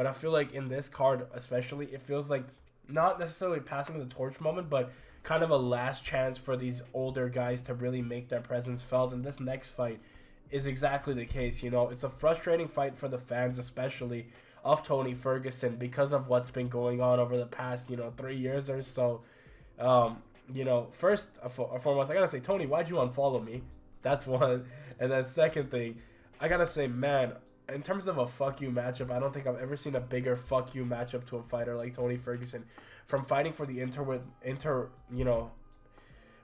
But I feel like in this card especially, it feels like not necessarily passing the torch moment, but kind of a last chance for these older guys to really make their presence felt. And this next fight is exactly the case. It's a frustrating fight for the fans, especially of Tony Ferguson, because of what's been going on over the past 3 years or so. First and foremost, I gotta say, Tony, why'd you unfollow me? That's one. And then second thing, I gotta say, man, in terms of a fuck you matchup, I don't think I've ever seen a bigger fuck you matchup to a fighter like Tony Ferguson. From fighting for the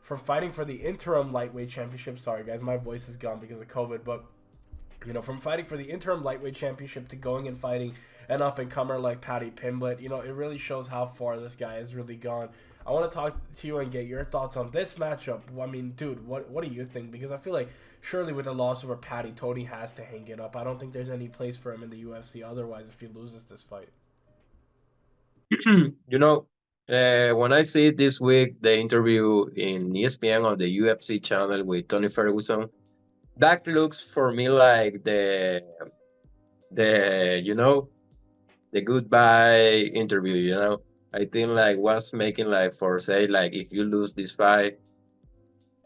from fighting for the interim lightweight championship. Sorry guys, my voice is gone because of COVID, but from fighting for the interim lightweight championship to going and fighting an up-and-comer like Paddy Pimblett, it really shows how far this guy has really gone. I want to talk to you and get your thoughts on this matchup. I mean, dude, what do you think? Because I feel like surely with the loss over Paddy, Tony has to hang it up. I don't think there's any place for him in the UFC otherwise if he loses this fight. When I see this week the interview in ESPN on the UFC channel with Tony Ferguson, that looks for me like the the goodbye interview. I think like was making like for say like if you lose this fight,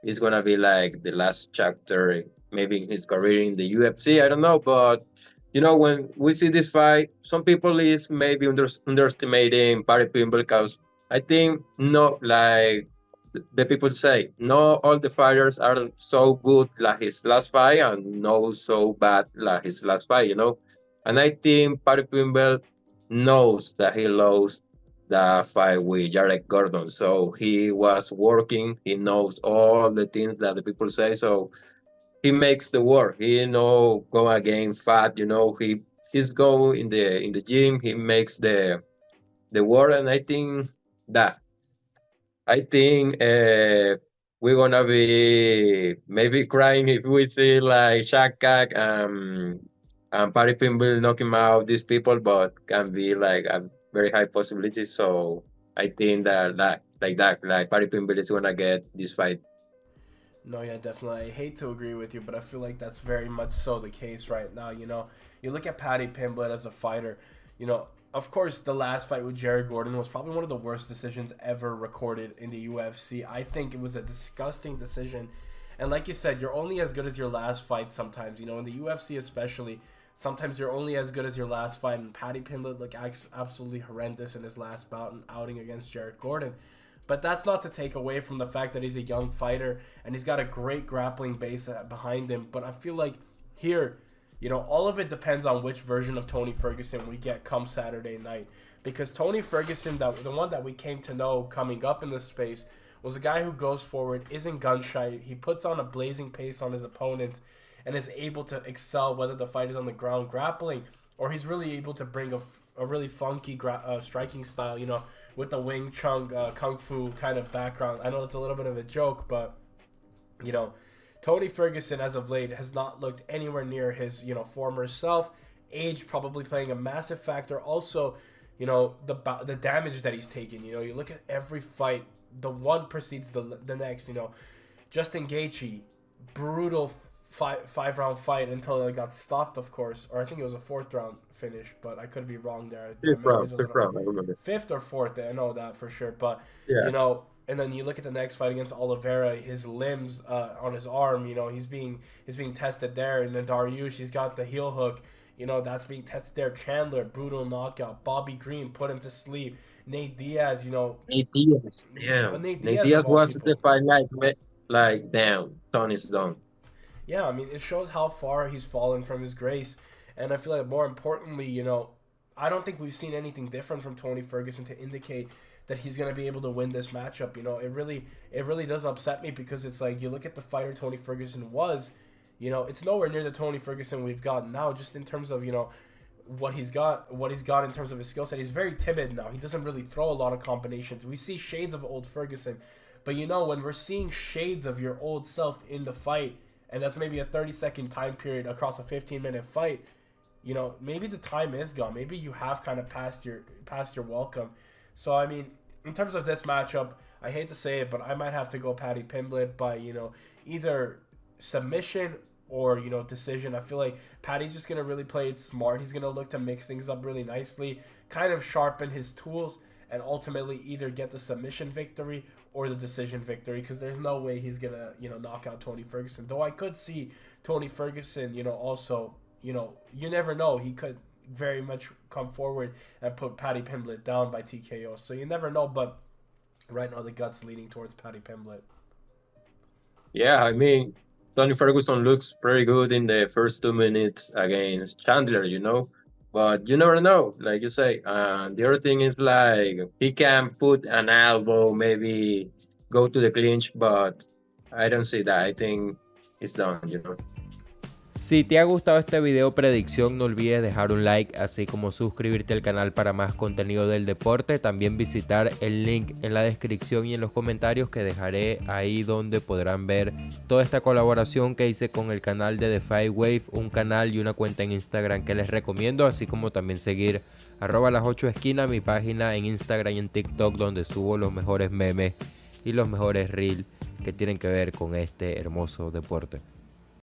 it's gonna be like the last chapter maybe in his career in the UFC. I don't know, but when we see this fight, some people is maybe underestimating Paddy Pimblett because I think no like the people say no all the fighters are so good like his last fight and no so bad like his last fight. And I think Paddy Pimblett knows that he lost the fight with Jared Gordon. So he was working. He knows all the things that the people say. So he makes the work. He go again fat. He's go in the gym. He makes the work, and that I think we're gonna be maybe crying if we see like Shaq and Paddy Pimble knock him out. These people, but can be like a very high possibility. So I think that Paddy Pimble is gonna get this fight. No, yeah, definitely. I hate to agree with you, but I feel like that's very much so the case right now. You look at Paddy Pimblett as a fighter. Of course, the last fight with Jared Gordon was probably one of the worst decisions ever recorded in the UFC. I think it was a disgusting decision. And like you said, you're only as good as your last fight sometimes. In the UFC especially, sometimes you're only as good as your last fight. And Paddy Pimblett looked absolutely horrendous in his last bout and outing against Jared Gordon. But that's not to take away from the fact that he's a young fighter and he's got a great grappling base behind him. But I feel like here, all of it depends on which version of Tony Ferguson we get come Saturday night. Because Tony Ferguson, the one that we came to know coming up in this space, was a guy who goes forward, isn't gun shy. He puts on a blazing pace on his opponents and is able to excel whether the fight is on the ground grappling or he's really able to bring a really funky striking style, with the Wing Chun Kung Fu kind of background. I know it's a little bit of a joke, but, Tony Ferguson as of late has not looked anywhere near his, former self. Age probably playing a massive factor. Also, the damage that he's taken. You look at every fight, the one precedes the next. Justin Gaethje, brutal five round fight until it got stopped, of course, or I think it was a fourth round finish, but I could be wrong there. Fifth round, I remember. Fifth or fourth, I know that for sure. But Yeah. and then you look at the next fight against Oliveira, his limbs on his arm, he's being tested there. And then Dariush, he's got the heel hook, that's being tested there. Chandler, brutal knockout. Bobby Green put him to sleep. Nate Diaz, Nate Diaz. Yeah. Nate Nate Diaz Diaz of all was people. the fight like down. Tony's done. Yeah, I mean, it shows how far he's fallen from his grace. And I feel like more importantly, I don't think we've seen anything different from Tony Ferguson to indicate that he's going to be able to win this matchup. It really does upset me because it's like you look at the fighter Tony Ferguson was, it's nowhere near the Tony Ferguson we've got now, just in terms of, what he's got in terms of his skill set. He's very timid now. He doesn't really throw a lot of combinations. We see shades of old Ferguson. But, when we're seeing shades of your old self in the fight, and that's maybe a 30-second time period across a 15-minute fight, maybe the time is gone. Maybe you have kind of passed your welcome. So, I mean, in terms of this matchup, I hate to say it, but I might have to go Paddy Pimblett by, either submission or, you know, decision. I feel like Paddy's just going to really play it smart. He's going to look to mix things up really nicely, kind of sharpen his tools, and ultimately either get the submission victory or the decision victory, because there's no way he's going to, you know, knock out Tony Ferguson. Though I could see Tony Ferguson, you know, also, you know, you never know. He could very much come forward and put Paddy Pimblett down by TKO. So you never know, but right now the gut's leaning towards Paddy Pimblett. Yeah, I mean, Tony Ferguson looks pretty good in the first 2 minutes against Chandler, you know, but you never know, like you say. The other thing is like he can put an elbow, maybe go to the clinch, but I don't see that. I think it's done, you know. Si te ha gustado este video predicción, no olvides dejar un like, así como suscribirte al canal para más contenido del deporte. También visitar el link en la descripción y en los comentarios que dejaré ahí, donde podrán ver toda esta colaboración que hice con el canal de The Fight Wave, un canal y una cuenta en Instagram que les recomiendo, así como también seguir @las8esquinas, mi página en Instagram y en TikTok, donde subo los mejores memes y los mejores reels que tienen que ver con este hermoso deporte.